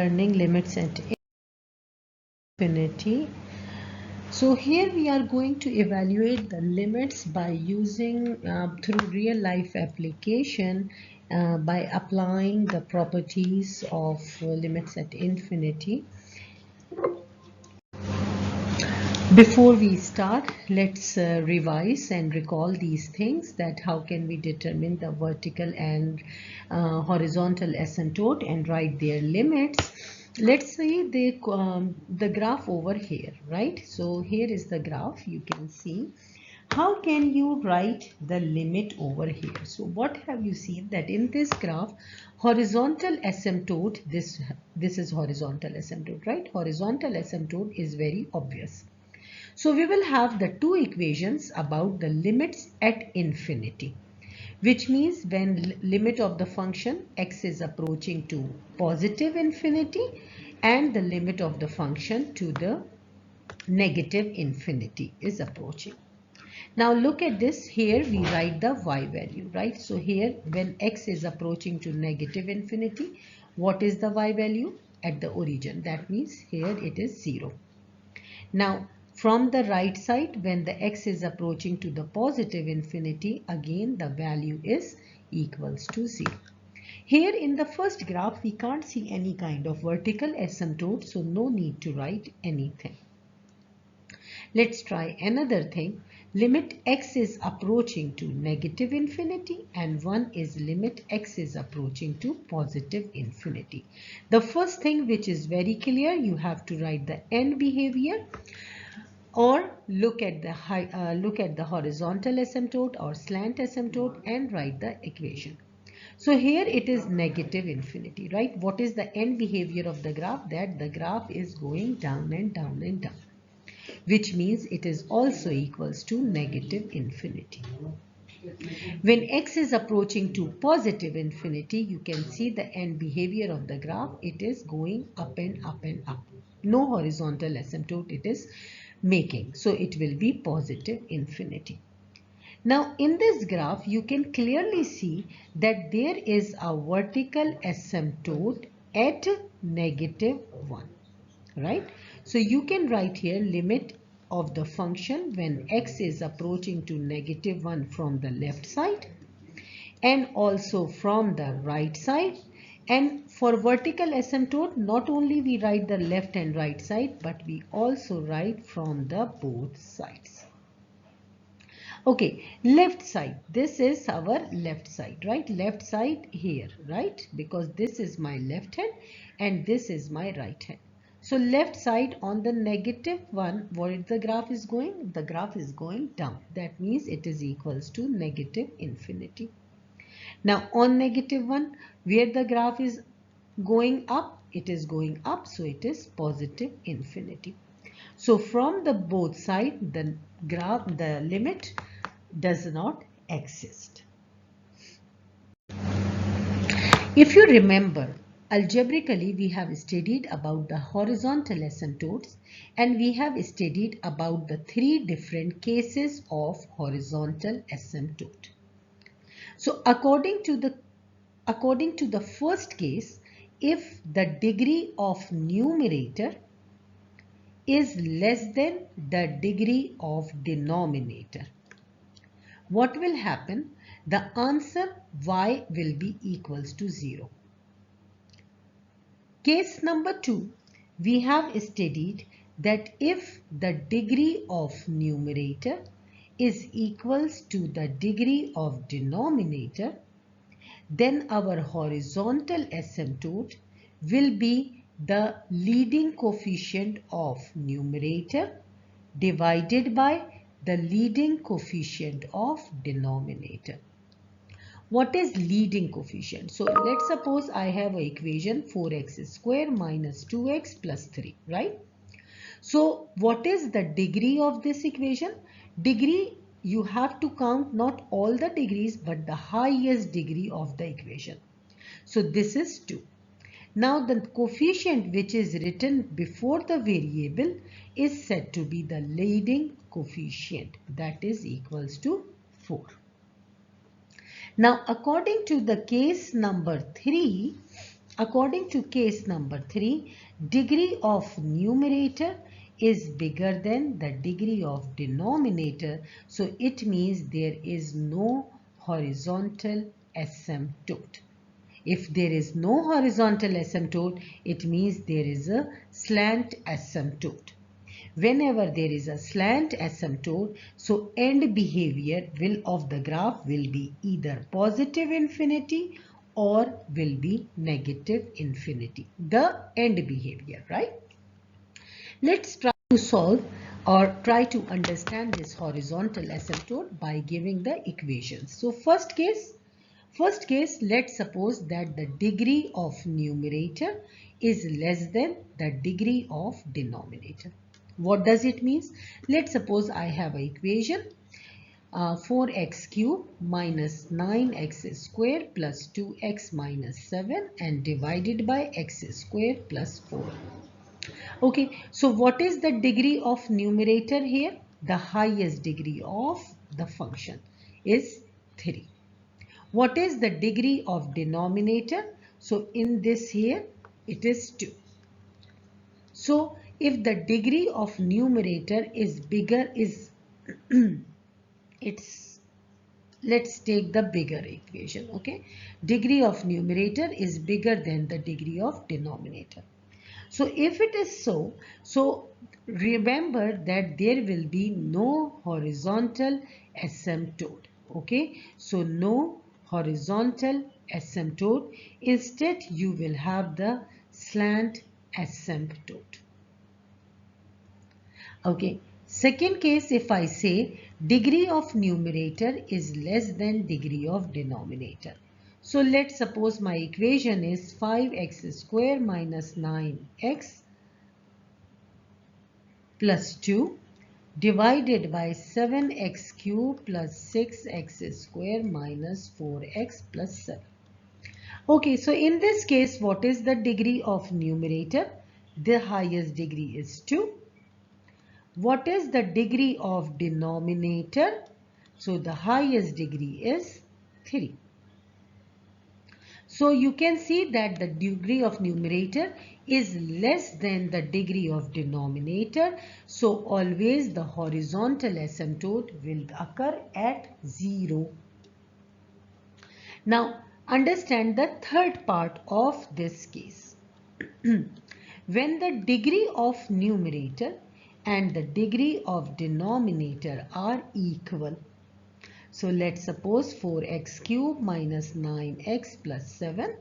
Learning limits at infinity. So here we are going to evaluate the limits by using through real life application by applying the properties of limits at infinity. Before we start, let's revise and recall these things, that how can we determine the vertical and horizontal asymptote and write their limits. Let's say the graph over here, right? So here is the graph, you can see. How can you write the limit over here? So what have you seen, that in this graph, horizontal asymptote, this is horizontal asymptote, right? Horizontal asymptote is very obvious. So we will have the two equations about the limits at infinity, which means when limit of the function x is approaching to positive infinity and the limit of the function to the negative infinity is approaching. Now look at this, here we write the y value, right? So here when x is approaching to negative infinity, what is the y value at the origin? That means here it is 0. Now from the right side, when the x is approaching to the positive infinity, again the value is equals to 0. Here in the first graph, we can't see any kind of vertical asymptote, so no need to write anything. Let's try another thing. Limit x is approaching to negative infinity and one is limit x is approaching to positive infinity. The first thing which is very clear, you have to write the end behavior, or look at the horizontal asymptote or slant asymptote and write the equation. So here it is negative infinity, right? What is the end behavior of the graph? That the graph is going down and down and down, which means it is also equals to negative infinity. When x is approaching to positive infinity, you can see the end behavior of the graph. It is going up and up and up. No horizontal asymptote it is making. So it will be positive infinity. Now in this graph, you can clearly see that there is a vertical asymptote at negative 1, right? So you can write here limit of the function when x is approaching to negative 1 from the left side and also from the right side. And for vertical asymptote, not only we write the left and right side, but we also write from the both sides. Okay, left side, this is our left side, right? Left side here, right? Because this is my left hand and this is my right hand. So left side on the negative 1, what the graph is going? The graph is going down. That means it is equals to negative infinity. Now on negative 1, where the graph is going up, it is going up, so it is positive infinity. So from the both side, the limit does not exist. If you remember, algebraically we have studied about the horizontal asymptotes and we have studied about the 3 different cases of horizontal asymptote. So according to the first case, if the degree of numerator is less than the degree of denominator, what will happen? The answer y will be equals to 0. Case number 2, we have studied that if the degree of numerator is equals to the degree of denominator, then our horizontal asymptote will be the leading coefficient of numerator divided by the leading coefficient of denominator. What is leading coefficient? So let's suppose I have an equation 4x square minus 2x plus 3, right? So what is the degree of this equation? Degree, you have to count not all the degrees but the highest degree of the equation. So this is 2. Now the coefficient which is written before the variable is said to be the leading coefficient, that is equals to 4. Now according to the case number 3, According to case number 3, degree of numerator is bigger than the degree of denominator. So it means there is no horizontal asymptote. If there is no horizontal asymptote, it means there is a slant asymptote. Whenever there is a slant asymptote, so end behavior of the graph will be either positive infinity or will be negative infinity. The end behavior, right? Let's try to solve or try to understand this horizontal asymptote by giving the equations. So first case, let's suppose that the degree of numerator is less than the degree of denominator. What does it mean? Let's suppose I have an equation 4x cube minus 9x square plus 2x minus 7 and divided by x square plus 4. Okay, so what is the degree of numerator here? The highest degree of the function is 3. What is the degree of denominator? So in this here, it is 2. So if the degree of numerator is bigger, let's take the bigger equation, okay? Degree of numerator is bigger than the degree of denominator. So if it is so remember that there will be no horizontal asymptote. Okay, so no horizontal asymptote. Instead, you will have the slant asymptote. Okay, second case, if I say degree of numerator is less than degree of denominator. So let's suppose my equation is 5x square minus 9x plus 2 divided by 7x cube plus 6x square minus 4x plus 7. Okay, so in this case, what is the degree of numerator? The highest degree is 2. What is the degree of denominator? So the highest degree is 3. So you can see that the degree of numerator is less than the degree of denominator. So always the horizontal asymptote will occur at 0. Now understand the third part of this case. When the degree of numerator and the degree of denominator are equal. So let's suppose 4x cube minus 9x plus 7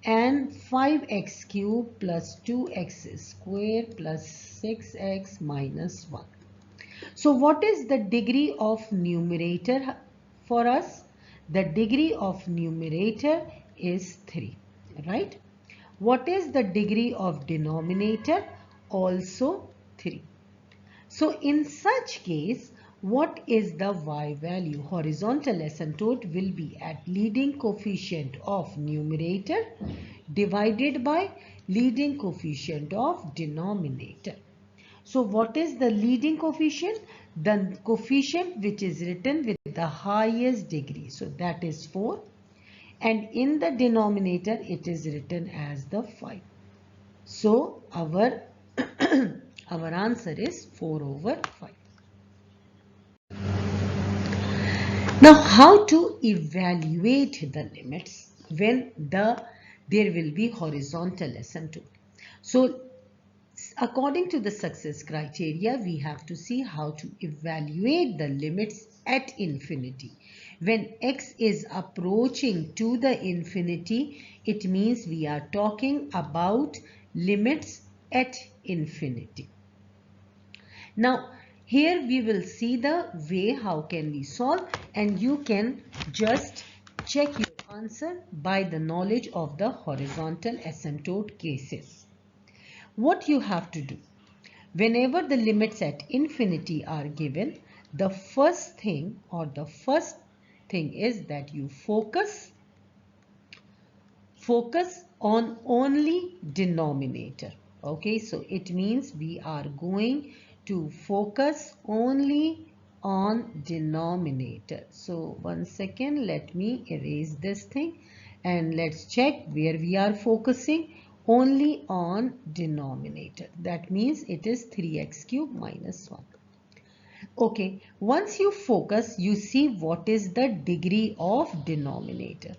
and 5x cube plus 2x square plus 6x minus 1. So what is the degree of numerator for us? The degree of numerator is 3, right? What is the degree of denominator? Also 3. So in such case, what is the y value? Horizontal asymptote will be at leading coefficient of numerator divided by leading coefficient of denominator. So what is the leading coefficient? The coefficient which is written with the highest degree. So that is 4. And in the denominator, it is written as the 5. So our our answer is 4 over 5. Now, how to evaluate the limits when there will be horizontal asymptote? So, according to the success criteria, we have to see how to evaluate the limits at infinity. When x is approaching to the infinity, it means we are talking about limits at infinity. Now, here we will see the way how can we solve, and you can just check your answer by the knowledge of the horizontal asymptote cases. What you have to do, whenever the limits at infinity are given, the first thing is that you focus on only denominator. Okay, so it means we are going to focus only on denominator. So one second, let me erase this thing. And let's check where we are focusing only on denominator. That means it is 3x cube minus 1. Okay, once you focus, you see what is the degree of denominator.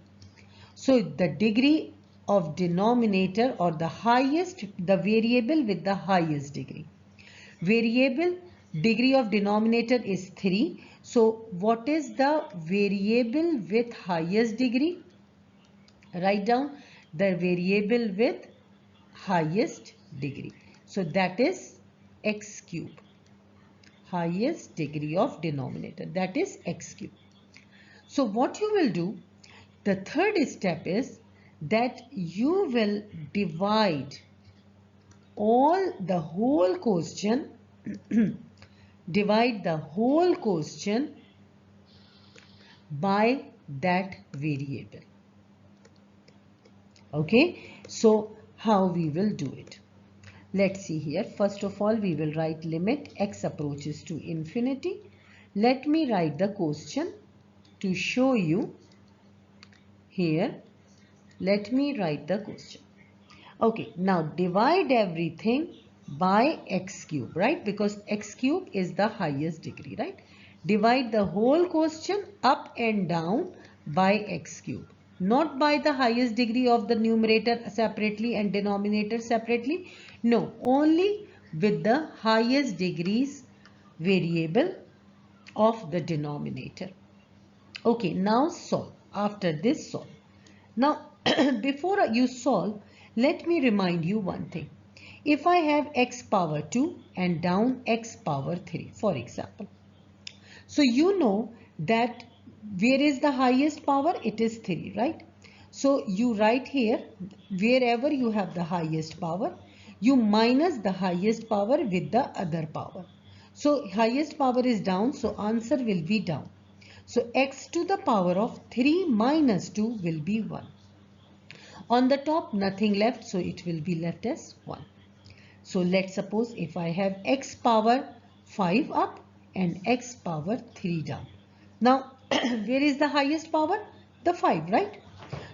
So the degree of denominator, or the highest, the variable with the highest degree. Variable degree of denominator is 3. So what is the variable with highest degree? Write down the variable with highest degree. So that is x cube. Highest degree of denominator, that is x cube. So what you will do, the third step is that you will divide the whole question divide the whole question by that variable. Okay, so how we will do it? Let's see here. First of all, we will write limit x approaches to infinity. Let me write the question to show you here. Let me write the question. Okay, now divide everything by x cube, right? Because x cube is the highest degree, right? Divide the whole question up and down by x cube. Not by the highest degree of the numerator separately and denominator separately. No, only with the highest degrees variable of the denominator. Okay, now solve. After this, solve. Now, before you solve, let me remind you one thing. If I have x power 2 and down x power 3, for example. So you know that where is the highest power? It is 3, right? So you write here, wherever you have the highest power, you minus the highest power with the other power. So highest power is down, so answer will be down. So x to the power of 3 minus 2 will be 1. On the top, nothing left, so it will be left as 1. So let's suppose if I have x power 5 up and x power 3 down. Now, where is the highest power? The 5, right?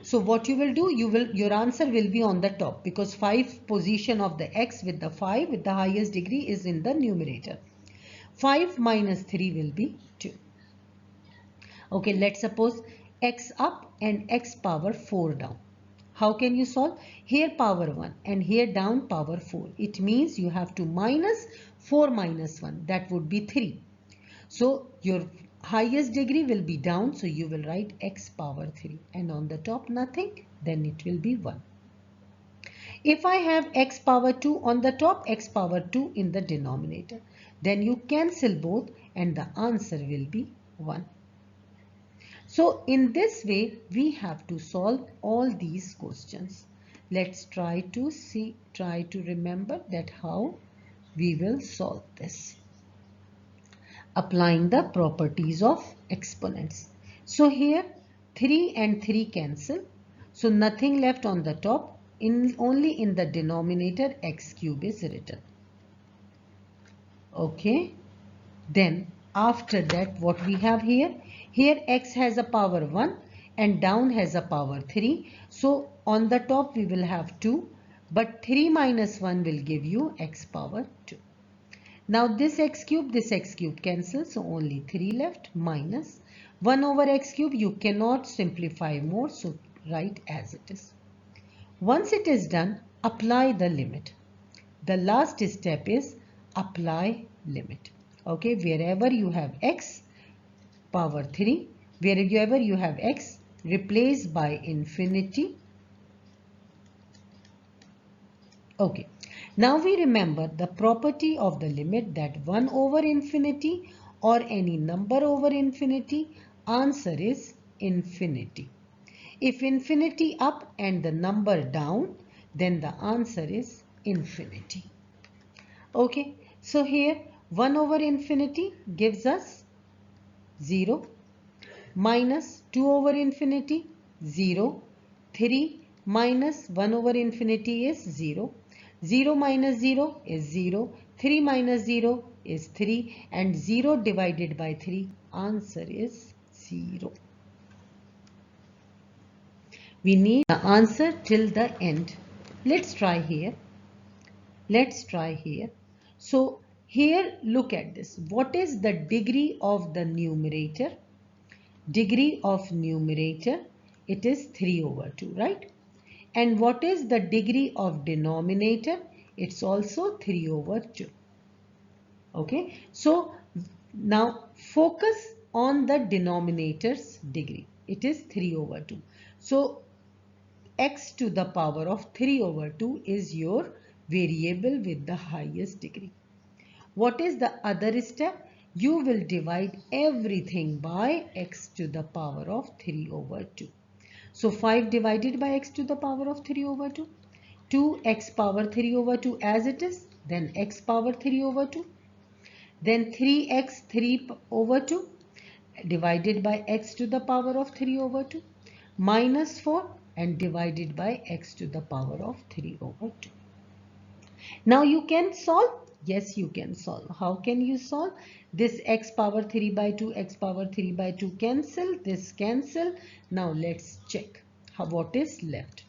So what you will do, your answer will be on the top, because 5 position of the x with the 5 with the highest degree is in the numerator. 5 minus 3 will be 2. Okay, let's suppose x up and x power 4 down. How can you solve? Here power 1 and here down power 4. It means you have to minus 4 minus 1. That would be 3. So your highest degree will be down. So you will write x power 3. And on the top nothing. Then it will be 1. If I have x power 2 on the top, x power 2 in the denominator. Then you cancel both and the answer will be 1. So in this way, we have to solve all these questions. Let's try to remember that how we will solve this. Applying the properties of exponents. So here 3 and 3 cancel. So nothing left on the top. Only in the denominator x cube is written. Okay. Then after that, what we have here? Here x has a power 1 and down has a power 3. So on the top we will have 2, but 3 minus 1 will give you x power 2. Now this x cube cancels, so only 3 left, minus 1 over x cube. You cannot simplify more, so write as it is. Once it is done, apply the limit. The last step is apply limit. Okay, wherever you have x power 3, wherever you have x, replace by infinity. Okay, now we remember the property of the limit that 1 over infinity or any number over infinity, answer is infinity. If infinity up and the number down, then the answer is infinity. Okay, so here 1 over infinity gives us 0, minus 2 over infinity 0, 3 minus 1 over infinity is 0, 0 minus 0 is 0, 3 minus 0 is 3, and 0 divided by 3, answer is 0. We need the answer till the end. Let's try here. Let's try here. So here, look at this. What is the degree of the numerator? Degree of numerator, it is 3 over 2, right? And what is the degree of denominator? It's also 3 over 2. Okay, so now focus on the denominator's degree. It is 3 over 2. So x to the power of 3 over 2 is your variable with the highest degree. What is the other step? You will divide everything by x to the power of 3 over 2. So 5 divided by x to the power of 3 over 2. 2x power 3 over 2 as it is. Then x power 3 over 2. Then 3x 3 over 2 divided by x to the power of 3 over 2 minus 4 and divided by x to the power of 3 over 2. Now you can solve. Yes, you can solve. How can you solve? This x power 3 by 2, x power 3 by 2 cancel. This cancel. Now let's check what is left.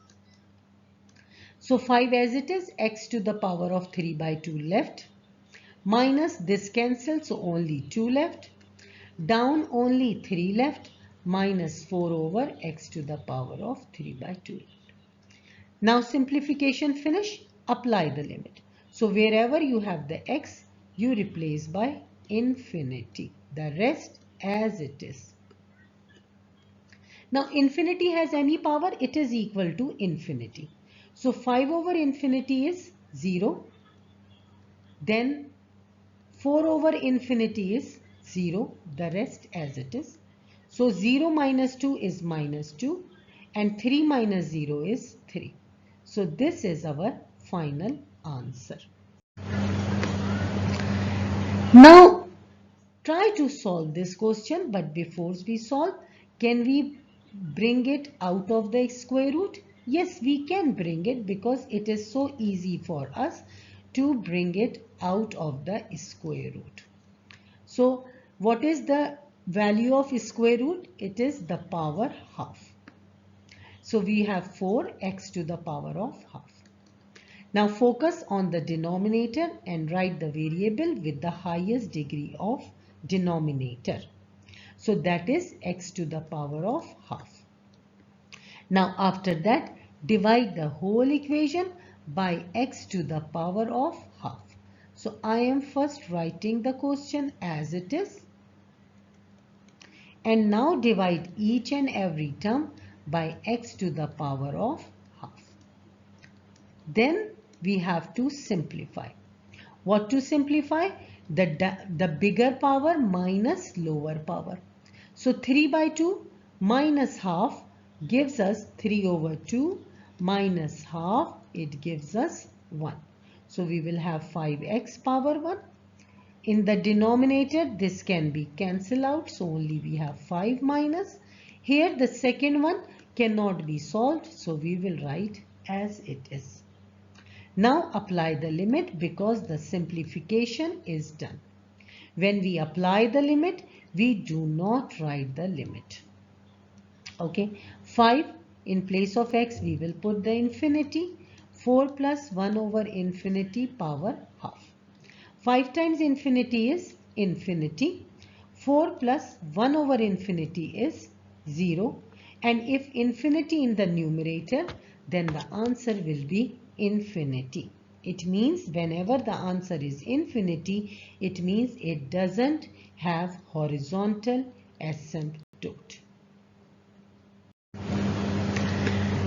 So 5 as it is, x to the power of 3 by 2 left. Minus this cancel, so only 2 left. Down only 3 left. Minus 4 over x to the power of 3 by 2. Now simplification finish. Apply the limit. So wherever you have the x, you replace by infinity. The rest as it is. Now infinity has any power, it is equal to infinity. So 5 over infinity is 0. Then 4 over infinity is 0. The rest as it is. So 0 minus 2 is minus 2 and 3 minus 0 is 3. So this is our final answer. Now try to solve this question, but before we solve, can we bring it out of the square root? Yes, we can bring it because it is so easy for us to bring it out of the square root. So what is the value of square root? It is the power half. So we have 4x to the power of half. Now focus on the denominator and write the variable with the highest degree of denominator. So that is x to the power of half. Now after that, divide the whole equation by x to the power of half. So I am first writing the question as it is. And now divide each and every term by x to the power of half. Then we have to simplify. What to simplify? The bigger power minus lower power. So 3 by 2 minus half gives us 3 over 2 minus half, it gives us 1. So we will have 5x power 1. In the denominator, this can be cancelled out. So only we have 5 minus. Here the second one cannot be solved. So we will write as it is. Now apply the limit because the simplification is done. When we apply the limit, we do not write the limit. Okay, 5 in place of x, we will put the infinity. 4 plus 1 over infinity power half. 5 times infinity is infinity. 4 plus 1 over infinity is 0. And if infinity in the numerator, then the answer will be infinity. It means whenever the answer is infinity, it means it doesn't have horizontal asymptote.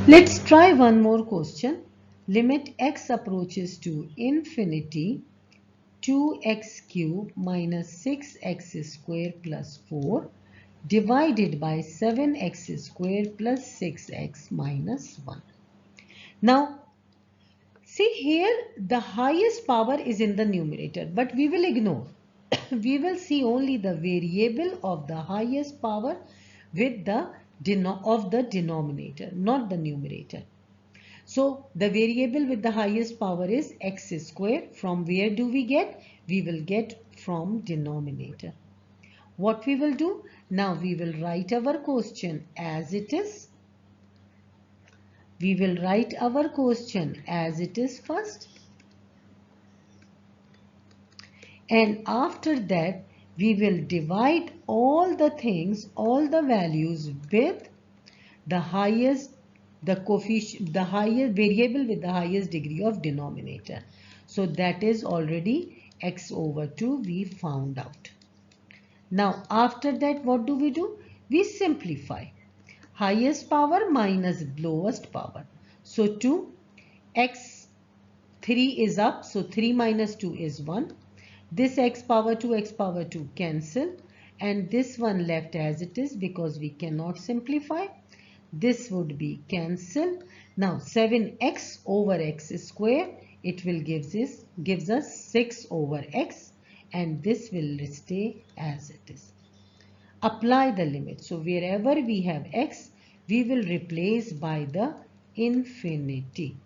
Let's try one more question. Limit x approaches to infinity. 2x cube minus 6x square plus 4 divided by 7x square plus 6x minus 1. Now, see here the highest power is in the numerator, but we will ignore. We will see only the variable of the highest power with the denominator, not the numerator. So the variable with the highest power is x square. From where do we get? We will get from denominator. What we will do? Now we will write our question as it is. We will write our question as it is first, and after that we will divide all the things, all the values with the highest, the coefficient, the highest variable with the highest degree of denominator. So that is already x over 2 we found out. Now after that what do? We simplify. Highest power minus lowest power. So 2, x 3 is up, so 3 minus 2 is 1. This x power 2 cancel, and this one left as it is because we cannot simplify. This would be cancel. Now 7x over x square, it will gives us 6 over x, and this will stay as it is. Apply the limit. So wherever we have x, we will replace by the infinity.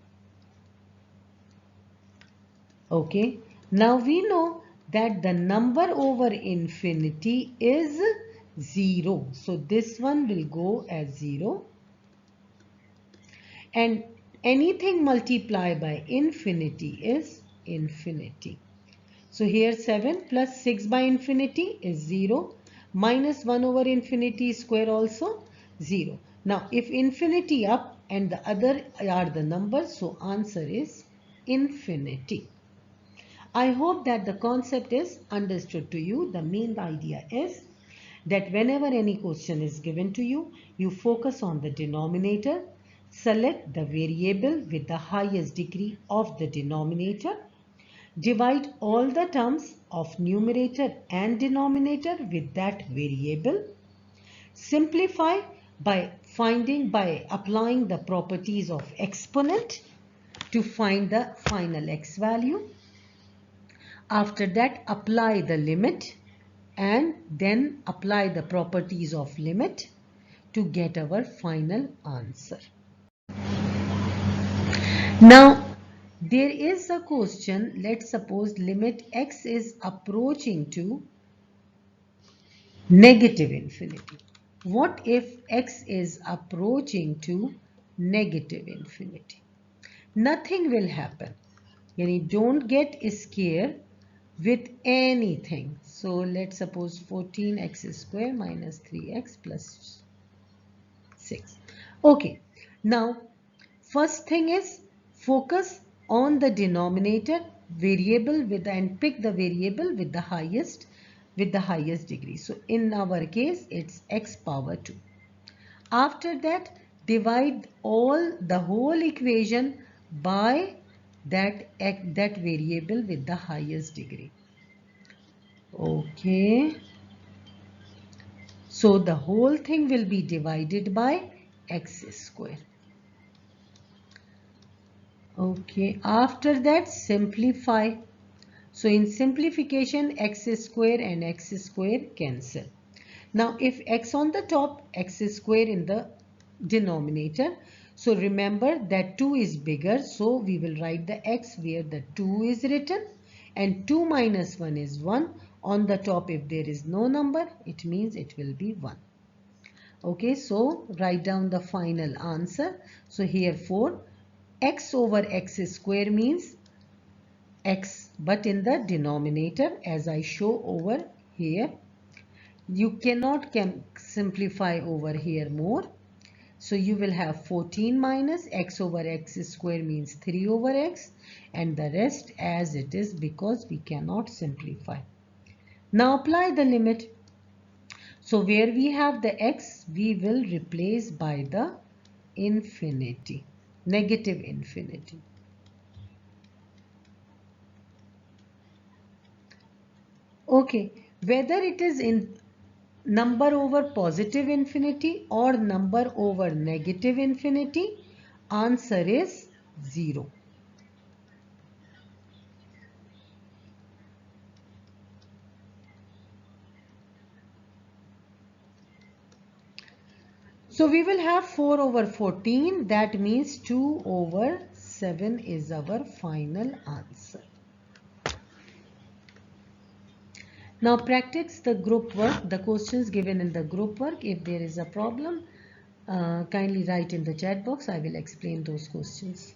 Okay. Now we know that the number over infinity is 0. So this one will go as 0. And anything multiplied by infinity is infinity. So here 7 plus 6 by infinity is 0. Minus 1 over infinity square also 0. Now if infinity up and the other are the numbers, so answer is infinity. I hope that the concept is understood to you. The main idea is that whenever any question is given to you, you focus on the denominator, select the variable with the highest degree of the denominator, divide all the terms of numerator and denominator with that variable, simplify by applying the properties of exponent to find the final x value. After that, apply the limit and then apply the properties of limit to get our final answer. Now, there is a question. Let's suppose limit x is approaching to negative infinity. What if x is approaching to negative infinity? Nothing will happen. Yani don't get scared with anything. So let's suppose 14x square minus 3x plus 6. Okay. Now, first thing is focus on the denominator variable and pick the variable with the highest degree. So in our case, it's x power 2. After that, divide the whole equation by that variable with the highest degree. Okay. So the whole thing will be divided by x square. Okay. After that, simplify. So in simplification, x square and x square cancel. Now if x on the top, x square in the denominator. So remember that 2 is bigger. So we will write the x where the 2 is written. And 2 minus 1 is 1. On the top, if there is no number, it means it will be 1. Okay, so write down the final answer. So here 4, x over x square means x, but in the denominator, as I show over here. You cannot simplify over here more. So you will have 14 minus x over x square means 3 over x, and the rest as it is because we cannot simplify. Now apply the limit. So where we have the x, we will replace by the infinity, negative infinity. Okay, whether it is in number over positive infinity or number over negative infinity, answer is 0. So we will have 4 over 14. That means 2 over 7 is our final answer. Now practice the group work, the questions given in the group work. If there is a problem, kindly write in the chat box. I will explain those questions.